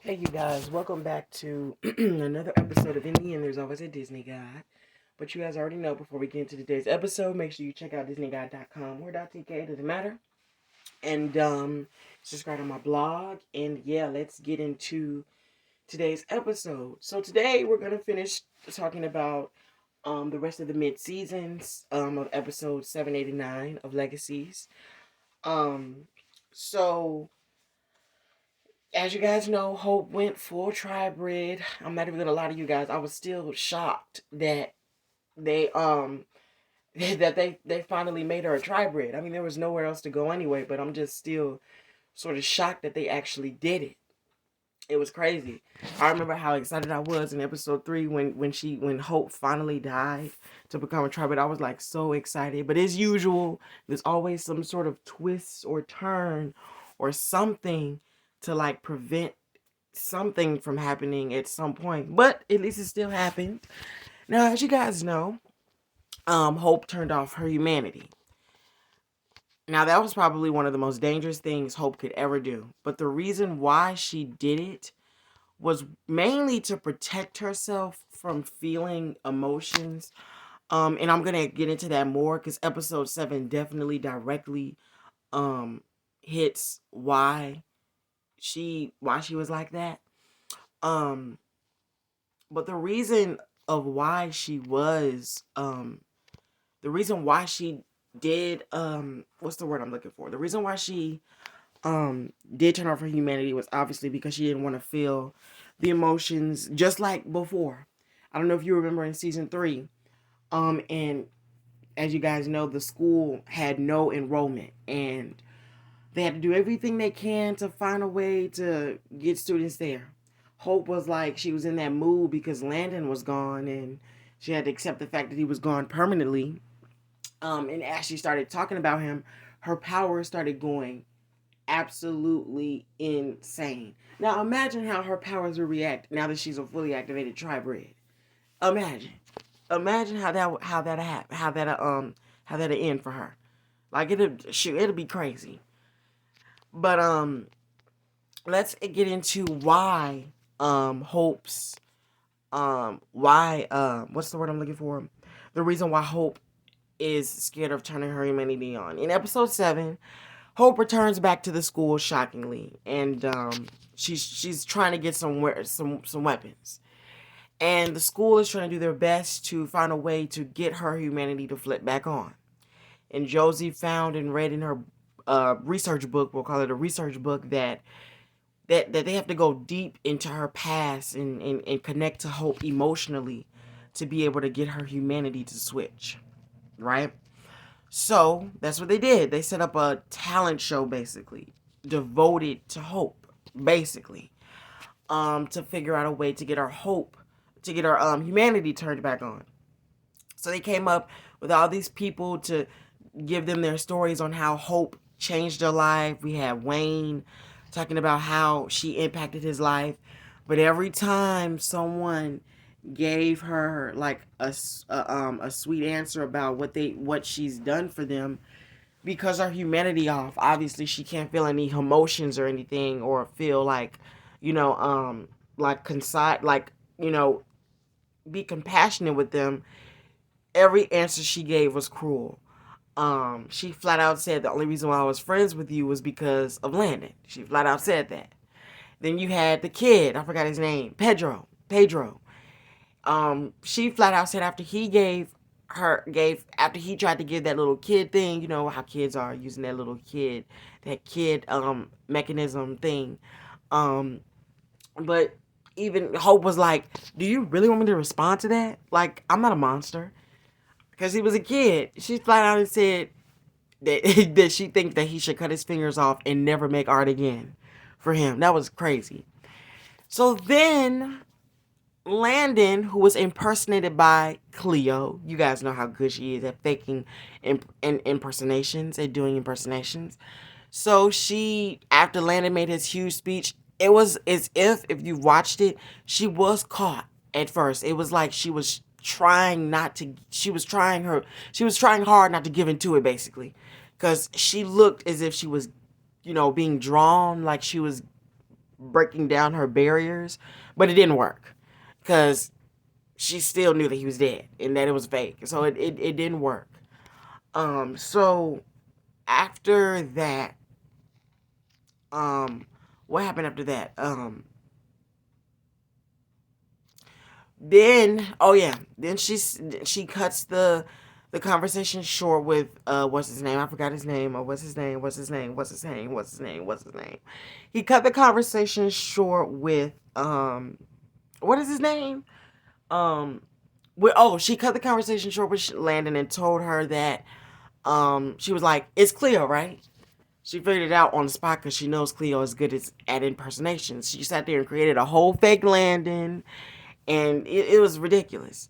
Hey, you guys, welcome back to another episode of In the End, There's Always a Disney Guide. But you guys already know before we get into today's episode, make sure you check out DisneyGuide.com or .tk, doesn't matter. And subscribe to my blog. And yeah, let's get into today's episode. So today we're going to finish talking about the rest of the mid-seasons of episode 789 of Legacies. Um, so as you guys know, Hope went full tri-bred. I'm not even gonna lie to you guys. I was still shocked that they they finally made her a tri-bred. I mean, there was nowhere else to go anyway. But I'm just still sort of shocked that they actually did it. It was crazy. I remember how excited I was in episode 3 when Hope finally died to become a tri-bred. I was like so excited. But as usual, there's always some sort of twist or turn or something to like prevent something from happening at some point, but at least it still happened. Now, as you guys know, Hope turned off her humanity. Now, that was probably one of the most dangerous things Hope could ever do. But the reason why she did it was mainly to protect herself from feeling emotions. And I'm gonna get into that more because episode 7 definitely directly hits why she was like that. Um, but the reason of why she was the reason why she did what's the word I'm looking for? The reason why she did turn off her humanity was obviously because she didn't want to feel the emotions just like before. I don't know if you remember in season 3, and as you guys know, the school had no enrollment and they had to do everything they can to find a way to get students there. Hope was like she was in that mood because Landon was gone and she had to accept the fact that he was gone permanently. And as she started talking about him, her power started going absolutely insane. Now imagine how her powers would react now that she's a fully activated tri-bred. Imagine, imagine how that'll end for her. Like it'll be crazy. But let's get into why Hope's why what's the word I'm looking for? The reason why Hope is scared of turning her humanity on. In episode 7, Hope returns back to the school shockingly, and she's trying to get some weapons. And the school is trying to do their best to find a way to get her humanity to flip back on. And Josie found and read in her research book, we'll call it a research book, that they have to go deep into her past and connect to Hope emotionally to be able to get her humanity to switch, right? So that's what they did. They set up a talent show basically devoted to Hope, basically, to figure out a way to get her humanity turned back on. So they came up with all these people to give them their stories on how Hope changed her life. We had Wayne talking about how she impacted his life, but every time someone gave her like a sweet answer about what she's done for them, because her humanity off, obviously she can't feel any emotions or anything, or feel like, like concise, like, be compassionate with them. Every answer she gave was cruel. She flat out said the only reason why I was friends with you was because of Landon. She flat out said that. Then you had the kid, I forgot his name, Pedro. She flat out said after he tried to give that little kid thing, you know how kids are using that kid mechanism thing. But even Hope was like, "Do you really want me to respond to that? Like, I'm not a monster." Because he was a kid. She flat out and said that that she thinks that he should cut his fingers off and never make art again for him. That was crazy. So then Landon, who was impersonated by Cleo, you guys know how good she is at faking impersonations, at doing impersonations. So after Landon made his huge speech, it was as if you watched it, she was caught at first. It was like she was trying hard not to give into it, basically, because she looked as if she was, being drawn, like she was breaking down her barriers, but it didn't work because she still knew that he was dead and that it was fake. So it didn't work. So after that, what happened after that? Then oh yeah, then she cuts the conversation short with what's his name? I forgot his name. Or what's his name? What's his name? What's his name? What's his name? What's his name? He cut the conversation short with what is his name? She cut the conversation short with Landon and told her that she was like, it's Cleo, right? She figured it out on the spot because she knows Cleo is good at impersonations. She sat there and created a whole fake Landon, and it was ridiculous.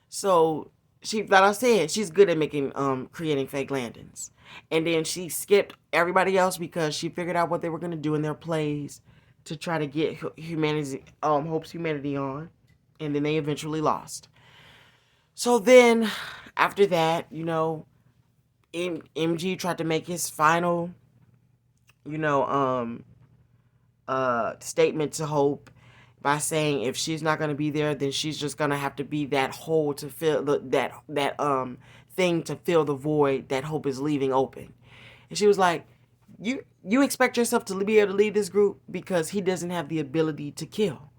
So she, like I said, she's good at making creating fake Landons. And then she skipped everybody else because she figured out what they were gonna do in their plays to try to get humanity, Hope's humanity on, and then they eventually lost. So then, after that, MG tried to make his final, you know, statement to Hope by saying if she's not gonna be there, then she's just gonna have to be that hole to fill that thing to fill the void that Hope is leaving open. And she was like, "You expect yourself to be able to lead this group because he doesn't have the ability to kill.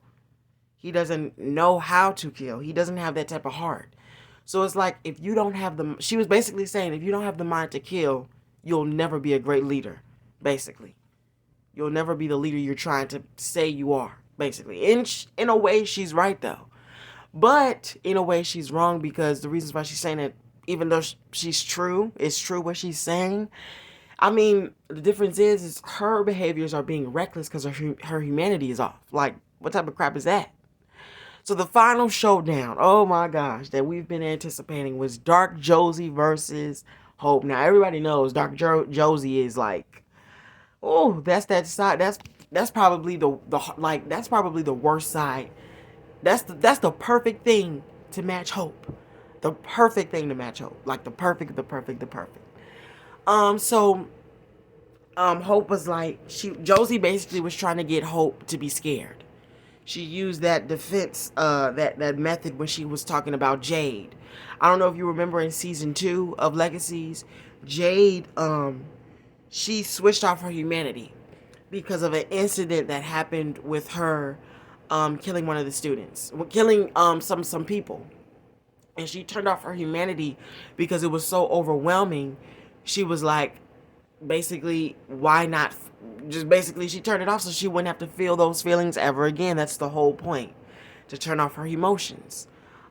He doesn't know how to kill. He doesn't have that type of heart. So it's like if you don't have the," she was basically saying, if you don't have the mind to kill, you'll never be a great leader. Basically, you'll never be the leader you're trying to say you are. Basically, in a way, she's right though, but in a way, she's wrong because the reasons why she's saying it, even though she's true, it's true what she's saying. I mean, the difference is her behaviors are being reckless because her humanity is off. Like, what type of crap is that? So the final showdown, oh my gosh, that we've been anticipating was Dark Josie versus Hope. Now everybody knows Dark Josie is like, oh, that's that side. That's probably that's probably the worst side. That's the perfect thing to match Hope. The perfect thing to match Hope. Like the perfect. So Hope was like, Josie basically was trying to get Hope to be scared. She used that defense, that method when she was talking about Jade. I don't know if you remember in season 2 of Legacies, Jade, she switched off her humanity because of an incident that happened with her, killing one of the students, killing some people, and she turned off her humanity because it was so overwhelming. She was like, basically, why not just basically she turned it off so she wouldn't have to feel those feelings ever again. That's the whole point, to turn off her emotions.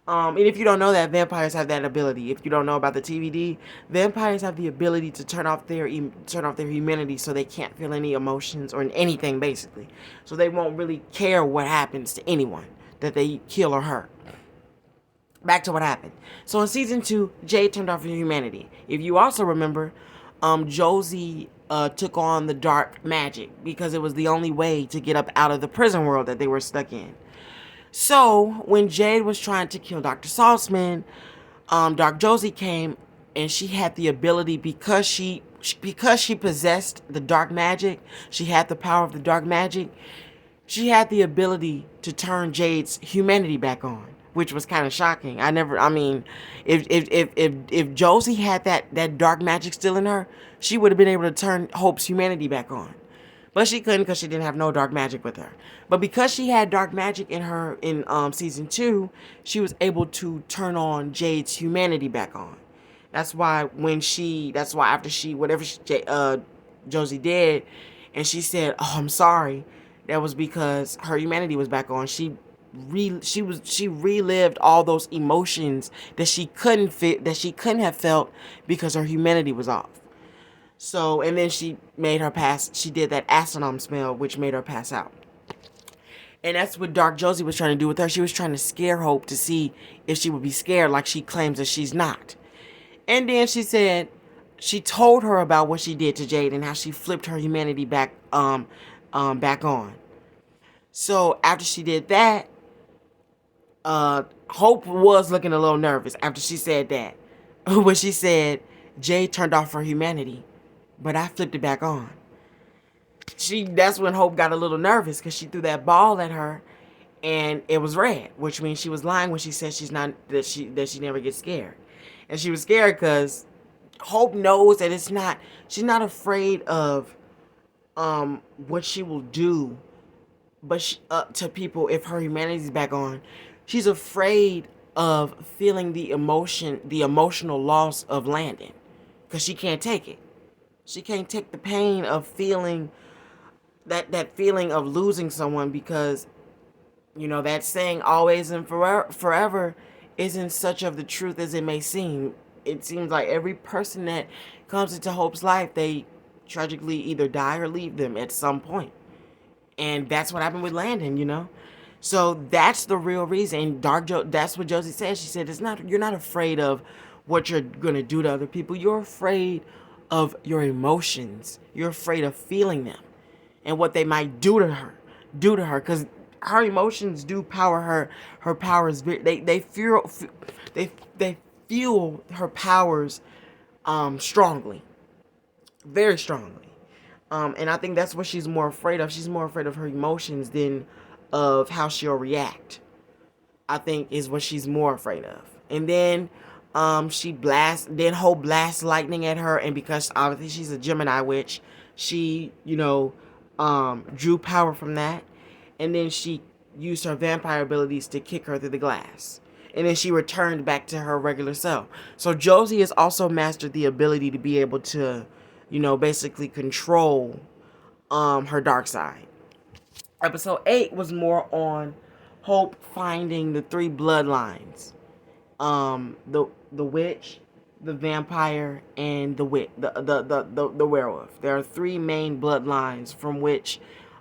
And if you don't know that, vampires have that ability. If you don't know about the TVD, vampires have the ability to turn off their humanity so they can't feel any emotions or anything, basically. So they won't really care what happens to anyone that they kill or hurt. Back to what happened. So in season 2, Jade turned off her humanity. If you also remember, Josie took on the dark magic because it was the only way to get up out of the prison world that they were stuck in. So when Jade was trying to kill Dr. Saltzman, Dark Josie came, and she had the ability, because she possessed the dark magic, she had the power of the dark magic, she had the ability to turn Jade's humanity back on, which was kind of shocking. If Josie had that dark magic still in her, she would have been able to turn Hope's humanity back on. But she couldn't because she didn't have no dark magic with her. But because she had dark magic in her in season 2, she was able to turn on Jade's humanity back on. That's why after Josie did, and she said, "Oh, I'm sorry," that was because her humanity was back on. She relived all those emotions that she couldn't have felt because her humanity was off. So, and then she did that astronom smell, which made her pass out. And that's what Dark Josie was trying to do with her. She was trying to scare Hope to see if she would be scared like she claims that she's not. And then she told her about what she did to Jade and how she flipped her humanity back on. So after she did that, Hope was looking a little nervous after she said that. When she said, Jade turned off her humanity, but I flipped it back on. That's when Hope got a little nervous because she threw that ball at her and it was red, which means she was lying when she said she never gets scared. And she was scared because Hope knows that it's not she's not afraid of what she will do, but to people if her humanity's back on. She's afraid of feeling the emotional loss of Landon, because she can't take it. She can't take the pain of feeling that feeling of losing someone, because that saying always and forever isn't such of the truth as it may seem. It seems like every person that comes into Hope's life, they tragically either die or leave them at some point. And that's what happened with Landon. So that's the real reason. And that's what Josie said. She said, you're not afraid of what you're going to do to other people. You're afraid of your emotions. You're afraid of feeling them and what they might do to her, because her emotions do power her powers. They fuel her powers strongly, very strongly. And I think that's what she's more afraid of. She's more afraid of her emotions than of how she'll react. I think is what she's more afraid of. And then Hope blasts lightning at her, and because obviously she's a Gemini witch, she, drew power from that. And then she used her vampire abilities to kick her through the glass. And then she returned back to her regular self. So Josie has also mastered the ability to be able to, basically control her dark side. Episode 8 was more on Hope finding the three bloodlines. The witch, the vampire, and the werewolf. There are three main bloodlines from which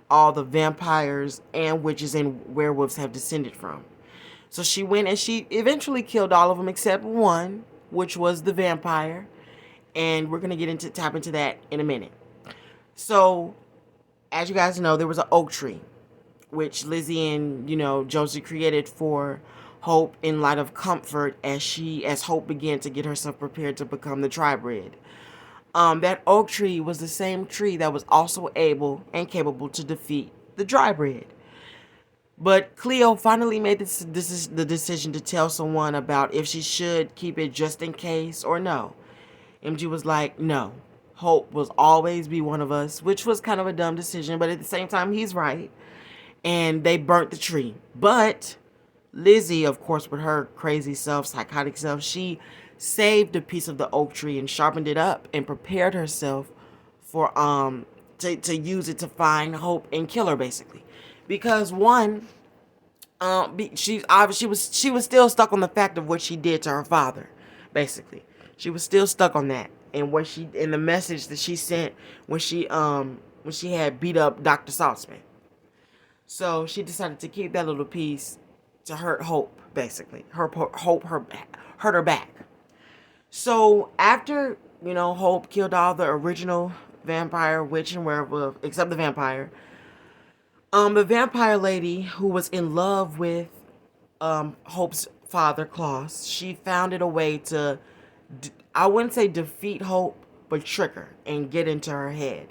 all the vampires and witches and werewolves have descended from. So she went and she eventually killed all of them except one, which was the vampire. And we're gonna tap into that in a minute. So, as you guys know, there was an oak tree, which Lizzie and Josie created for Hope in light of comfort as Hope began to get herself prepared to become the tribrid. That oak tree was the same tree that was also able and capable to defeat the tribrid. But Cleo finally made the decision to tell someone about if she should keep it just in case or no. MG was like, no, Hope will always be one of us, which was kind of a dumb decision, but at the same time, he's right. And they burnt the tree. But Lizzie, of course, with her crazy self, psychotic self, she saved a piece of the oak tree and sharpened it up and prepared herself for to use it to find Hope and kill her, basically. Because one, she was still stuck on the fact of what she did to her father, basically. She was still stuck on that, and the message that she sent when she had beat up Dr. Saltzman. So she decided to keep that little piece to hurt Hope, basically. Hurt her back. So after Hope killed all the original vampire, witch, and werewolf, except the vampire. The vampire lady who was in love with Hope's father, Klaus, she found it a way to, I wouldn't say defeat Hope, but trick her and get into her head.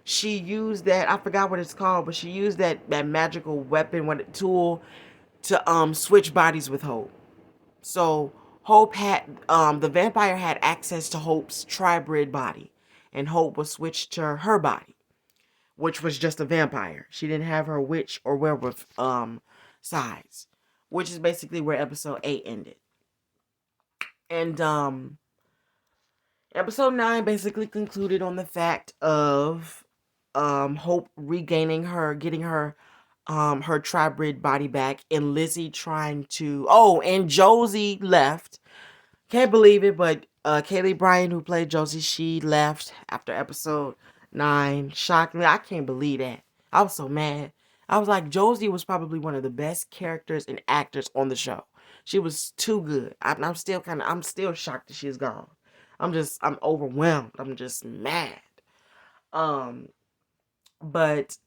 She used that, I forgot what it's called, but she used that magical weapon, tool to switch bodies with Hope. So Hope had, the vampire had access to Hope's tribrid body, and Hope was switched to her body, which was just a vampire. She didn't have her witch or werewolf sides, which is basically where episode 8 ended. And episode 9 basically concluded on the fact of Hope regaining getting her tribrid body back, and Lizzie trying to, and Josie left. Can't believe it, but Kaylee Bryan, who played Josie, she left after episode 9. Shockingly, I can't believe that. I was so mad. I was like, Josie was probably one of the best characters and actors on the show. She was too good. I'm still shocked that she's gone. I'm overwhelmed. I'm just mad. But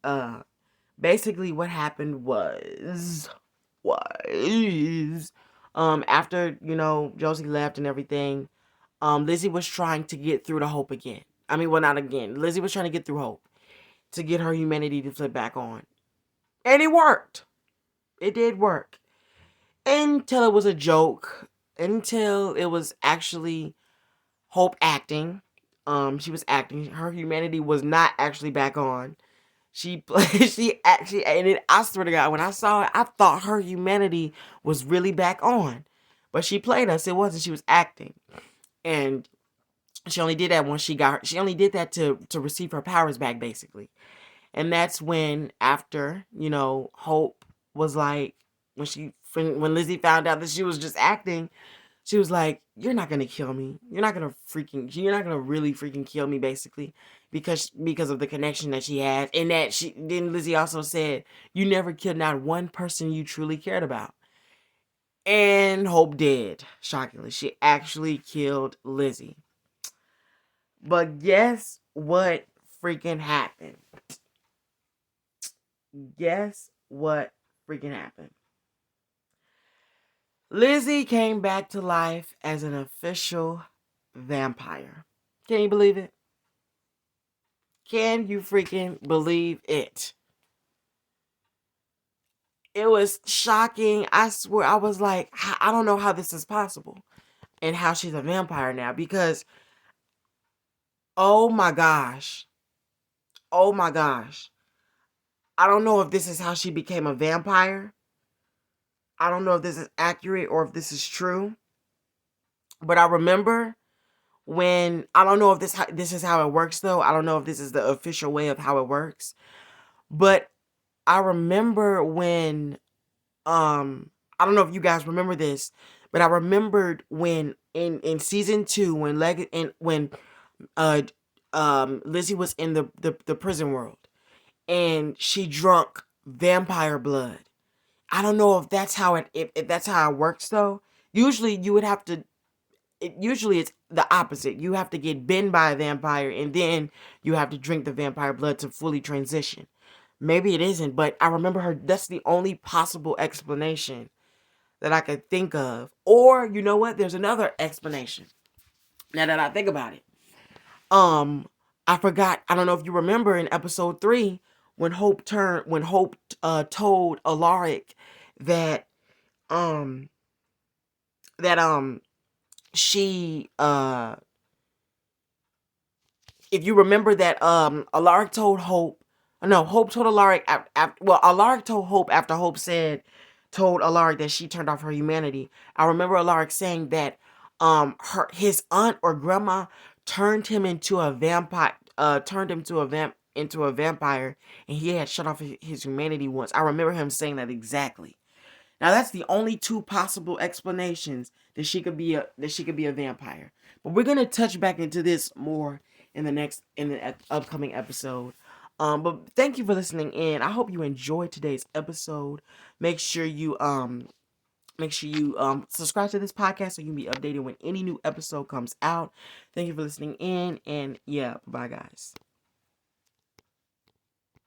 basically what happened was after Josie left and everything, Lizzie was trying to get through to Hope again. I mean, well, not again. Lizzie was trying to get through Hope, to get her humanity to flip back on. And it worked. It did work. Until it was a joke. Until it was actually Hope acting. She was acting. Her humanity was not actually back on. She played. She actually. And it, I swear to God, when I saw it, I thought her humanity was really back on. But she played us. It wasn't. She was acting, and she only did that when she got. She only did that to receive her powers back, basically. And that's when, after Hope was like, when Lizzie found out that she was just acting, she was like, "You're not gonna kill me. You're not gonna really freaking kill me," basically, because of the connection that she had, and that she then Lizzie also said, "You never killed not one person you truly cared about." And Hope did. Shockingly, she actually killed Lizzie. But guess what freaking happened? Guess what freaking happened? Lizzie came back to life as an official vampire. Can you believe it? Can you freaking believe it? It was shocking. I swear, I was like, I don't know how this is possible and how she's a vampire now, because, oh my gosh. Oh my gosh. I don't know if this is how she became a vampire. I don't know if this is accurate or if this is true. But I remember when, I don't know if this is how it works though. I don't know if this is the official way of how it works. But I remember when I don't know if you guys remember this, but I remembered when in season 2, when Lizzie was in the prison world and she drunk vampire blood. I don't know if that's how if that's how it works though. Usually you would have to usually it's the opposite. You have to get bitten by a vampire and then you have to drink the vampire blood to fully transition. Maybe it isn't, but I remember her. That's the only possible explanation that I could think of. Or, you know what? There's another explanation. Now that I think about it. I forgot. I don't know if you remember in episode 3 when Hope told Alaric that um she if you remember that Alaric told Hope, no, Hope told Alaric after, well, Alaric told Hope after Hope told Alaric that she turned off her humanity. I remember Alaric saying that his aunt or grandma turned him into a vampire, into a vampire, and he had shut off his humanity once. I remember him saying that exactly. Now that's the only two possible explanations that she could be a vampire. But we're gonna touch back into this more in the upcoming episode. But thank you for listening in. I hope you enjoyed today's episode. Make sure you subscribe to this podcast so you can be updated when any new episode comes out. Thank you for listening in, and yeah, bye guys.